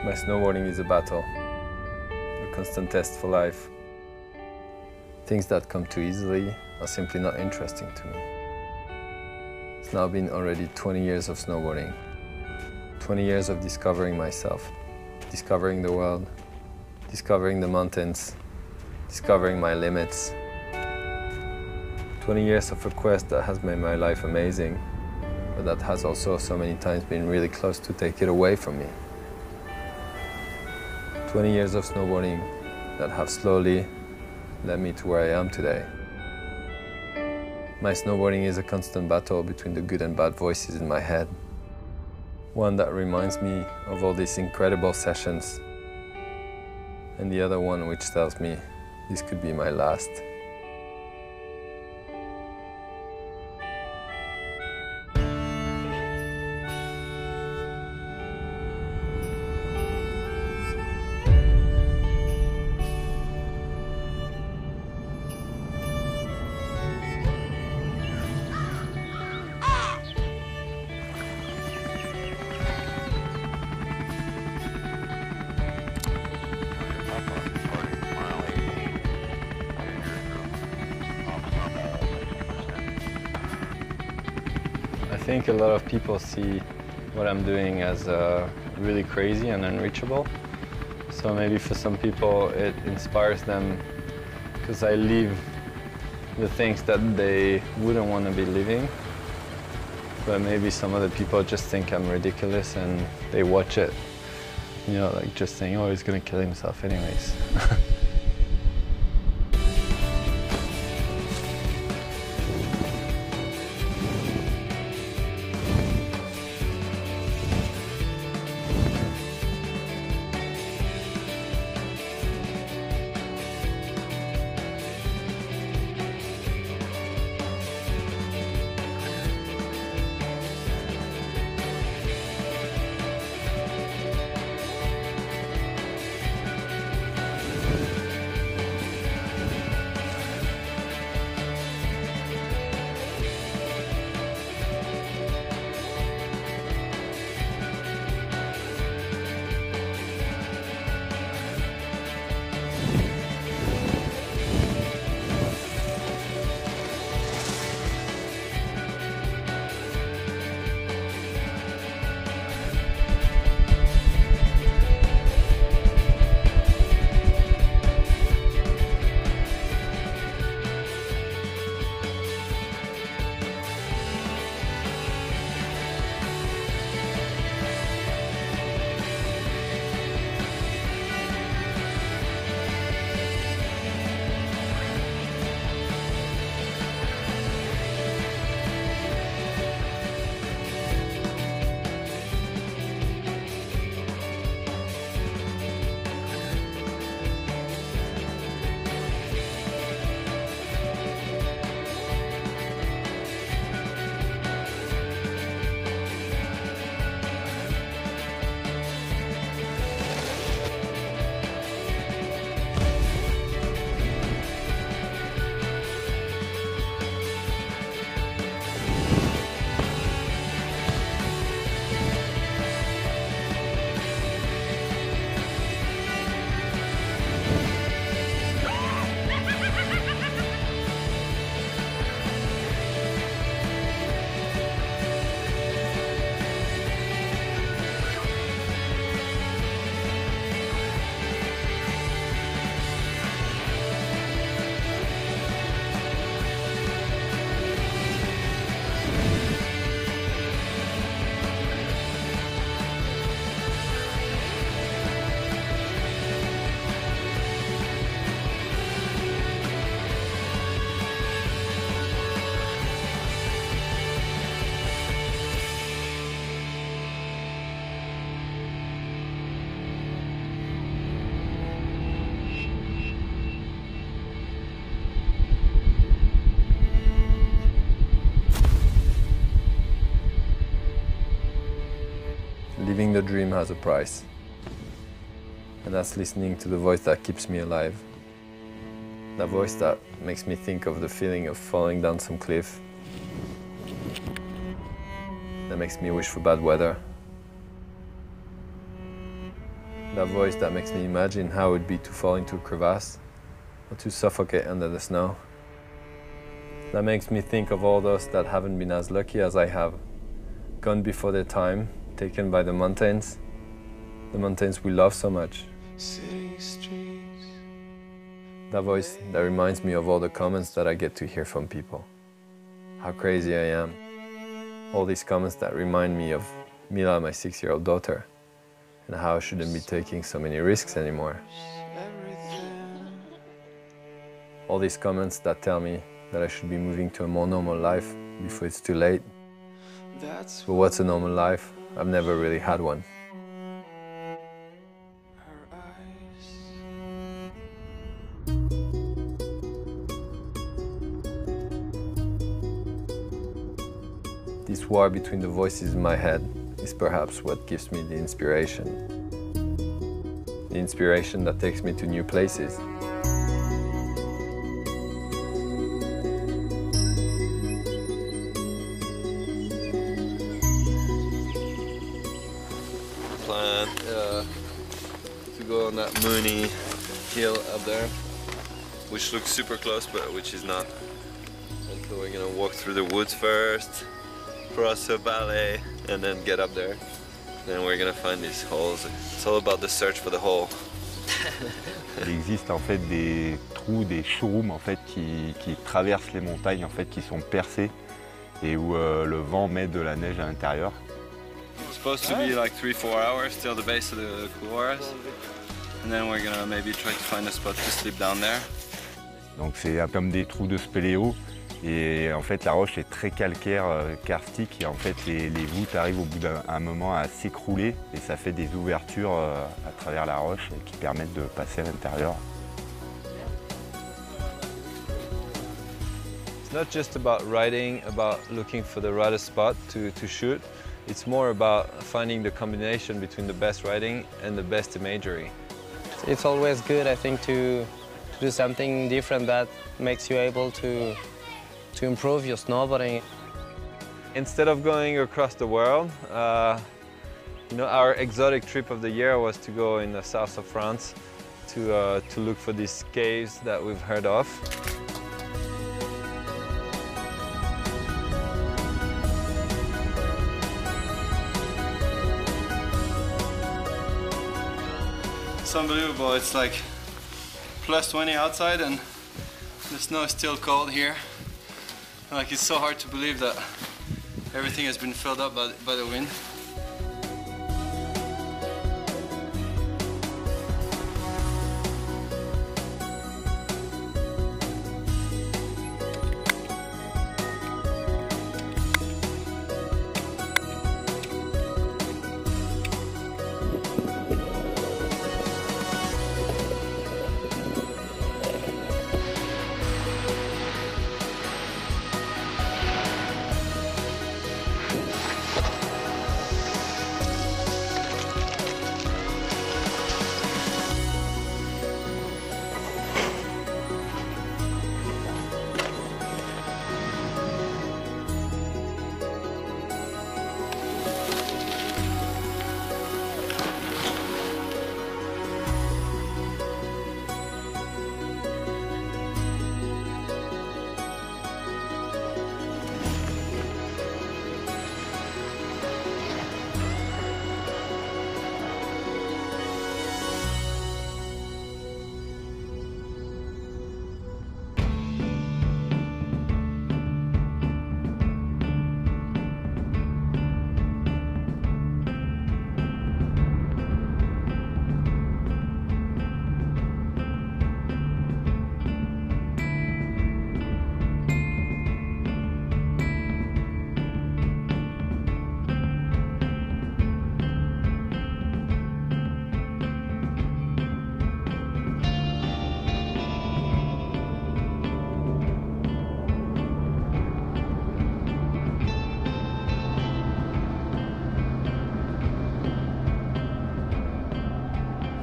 My snowboarding is a battle, a constant test for life. Things that come too easily are simply not interesting to me. It's now been already 20 years of snowboarding, 20 years of discovering myself, discovering the world, discovering the mountains, discovering my limits. 20 years of a quest that has made my life amazing, but that has also so many times been really close to take it away from me. 20 years of snowboarding that have slowly led me to where I am today. My snowboarding is a constant battle between the good and bad voices in my head. One that reminds me of all these incredible sessions, and the other one which tells me this could be my last. I think a lot of people see what I'm doing as really crazy and unreachable. So maybe for some people it inspires them because I live the things that they wouldn't want to be living. But maybe some other people just think I'm ridiculous and they watch it, you know, like just saying, oh, he's gonna kill himself anyways. Living the dream has a price, and that's listening to the voice that keeps me alive. That voice that makes me think of the feeling of falling down some cliff, that makes me wish for bad weather, That voice that makes me imagine how it would be to fall into a crevasse or to suffocate under the snow. That makes me think of all those that haven't been as lucky as I have, gone before their time, taken by the mountains we love so much. That voice that reminds me of all the comments that I get to hear from people. How crazy I am. All these comments that remind me of Mila, my 6-year-old daughter, and how I shouldn't be taking so many risks anymore. All these comments that tell me that I should be moving to a more normal life before it's too late. But what's a normal life? I've never really had one. This war between the voices in my head is perhaps what gives me the inspiration. The inspiration that takes me to new places. Plan to go on that Mooney hill up there, which looks super close, but which is not. And so we're gonna walk through the woods first, cross a valley, and then get up there. Then we're gonna find these holes. It's all about the search for the hole. Il existe en fait des trous, des showrooms en fait qui traversent les montagnes en fait, qui sont percés et où le vent met de la neige à l'intérieur. It's supposed to be like 3-4 hours till the base of the couloirs, and then we're gonna maybe try to find a spot to sleep down there. Donc c'est comme des trous de spéléo. Et en fait, la roche est très calcaire, karstique, et en fait, les voûtes arrivent au bout d'un moment à s'écrouler, et ça fait des ouvertures à travers la roche qui permettent de passer à l'intérieur. It's not just about riding, about looking for the right spot to shoot. It's more about finding the combination between the best riding and the best imagery. It's always good, I think, to do something different that makes you able to improve your snowboarding. Instead of going across the world, our exotic trip of the year was to go in the south of France to look for these caves that we've heard of. It's unbelievable. It's like plus 20 outside and the snow is still cold here. Like, it's so hard to believe that everything has been filled up by the wind.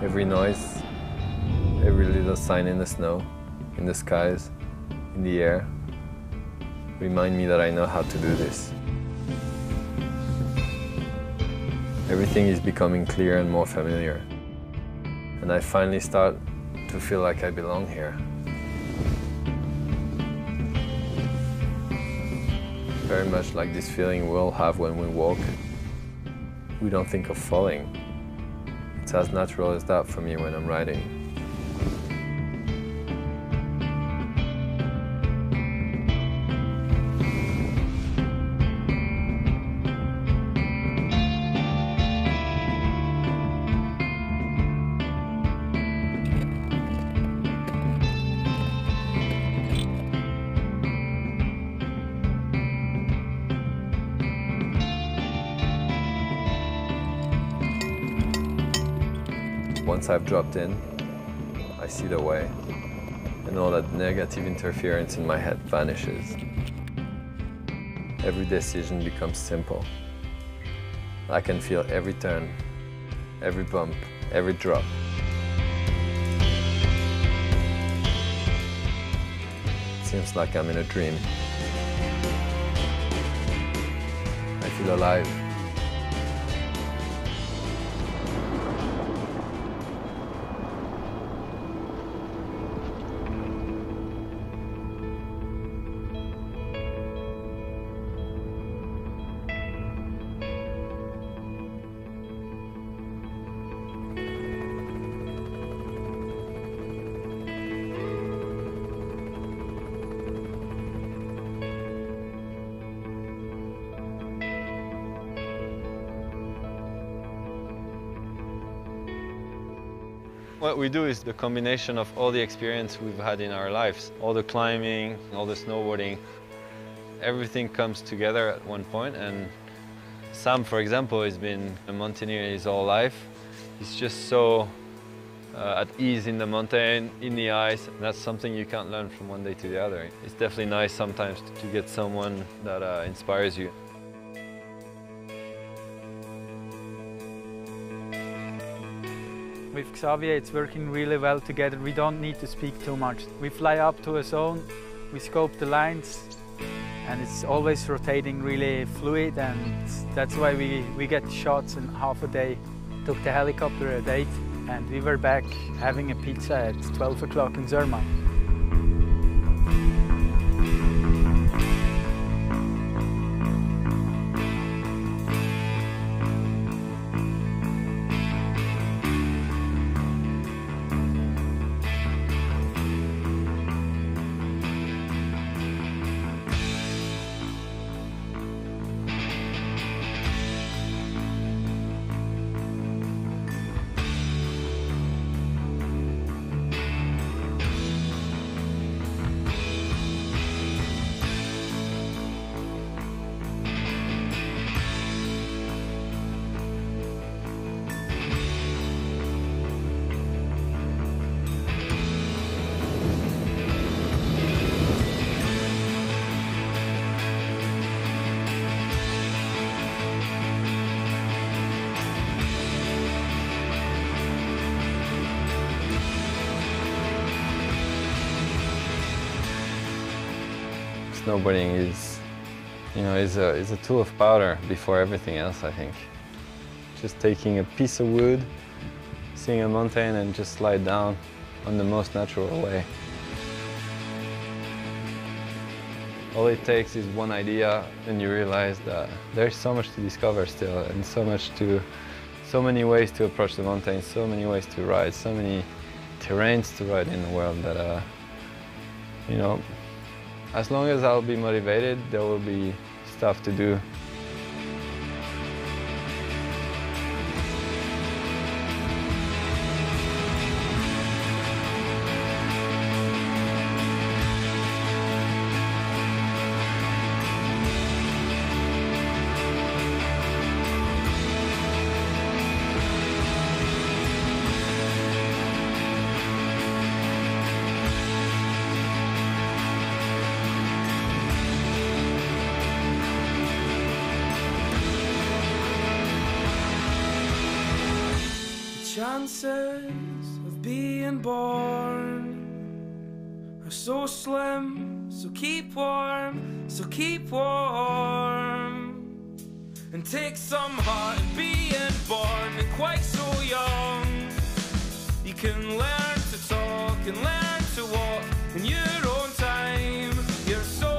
Every noise, every little sign in the snow, in the skies, in the air, remind me that I know how to do this. Everything is becoming clearer and more familiar. And I finally start to feel like I belong here. Very much like this feeling we all have when we walk. We don't think of falling. It's as natural as that for me when I'm riding. Once I've dropped in, I see the way, and all that negative interference in my head vanishes. Every decision becomes simple. I can feel every turn, every bump, every drop. It seems like I'm in a dream. I feel alive. What we do is the combination of all the experience we've had in our lives. All the climbing, all the snowboarding, everything comes together at one point. And Sam, for example, has been a mountaineer his whole life. He's just so at ease in the mountain, in the ice. That's something you can't learn from one day to the other. It's definitely nice sometimes to get someone that inspires you. With Xavier, it's working really well together. We don't need to speak too much. We fly up to a zone, we scope the lines, and it's always rotating really fluid, and that's why we get shots in half a day. Took the helicopter at 8, and we were back having a pizza at 12 o'clock in Zermatt. Snowboarding is, is a tool of power before everything else, I think. Just taking a piece of wood, seeing a mountain and just slide down on the most natural way. All it takes is one idea and you realize that there's so much to discover still and so many ways to approach the mountain, so many ways to ride, so many terrains to ride in the world that, as long as I'll be motivated, there will be stuff to do. Chances of being born are so slim, so keep warm, and take some heart in being born and quite so young. You can learn to talk and learn to walk in your own time. You're so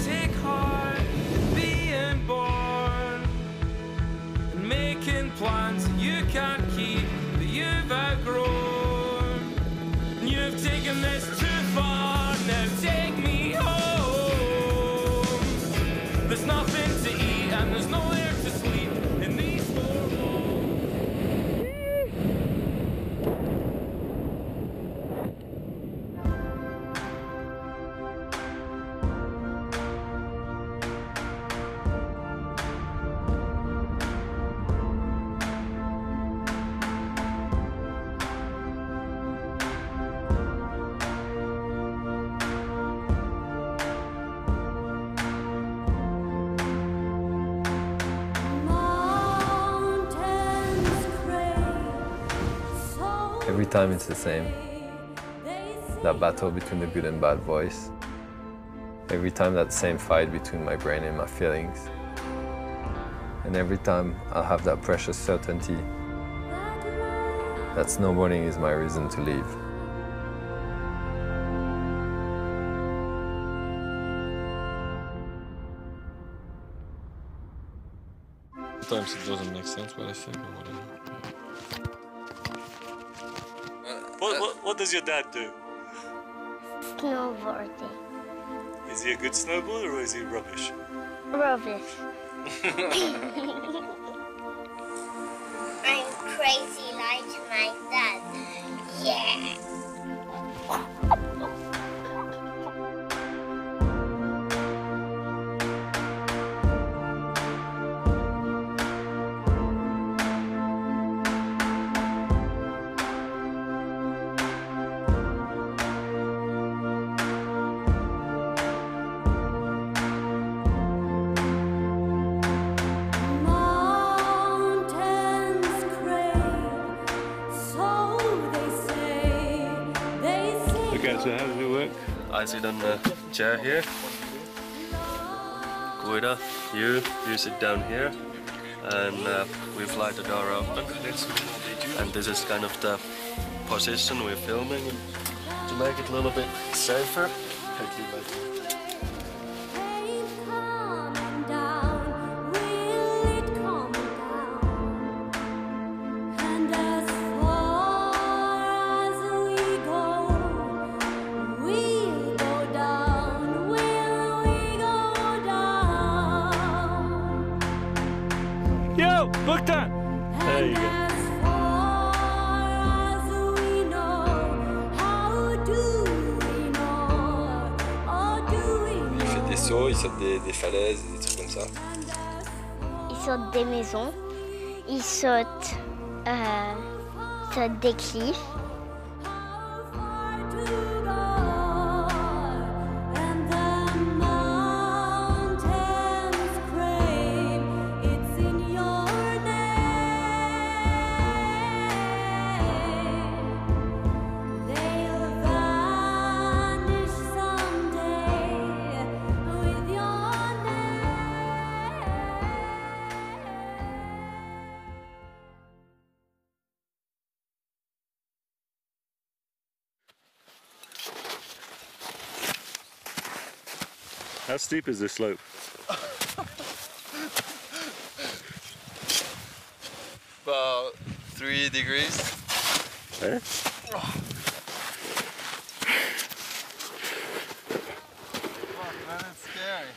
take heart in being born and making plans you can't keep that you've outgrown. You've taken this too far, now take me home. There's nothing to eat and there's nowhere to sleep in these four walls. Every time it's the same. That battle between the good and bad voice. Every time that same fight between my brain and my feelings. And every time I'll have that precious certainty that snowboarding is my reason to live. Sometimes it doesn't make sense what I say, but whatever. What does your dad do? Snowboarding. Is he a good snowboarder or is he rubbish? Rubbish. I'm crazy like my dad. Yeah. Okay, so how does it work? I sit on the chair here. Guida, you sit down here. And we fly the door open. And this is kind of the position we're filming. To make it a little bit safer. Yo, book that! There you go. Il fait des sauts, il saute des falaises, des trucs comme ça. Il saute des maisons. Il saute des cliffs. How steep is this slope? About 3 degrees. Eh? Oh, man, that's scary.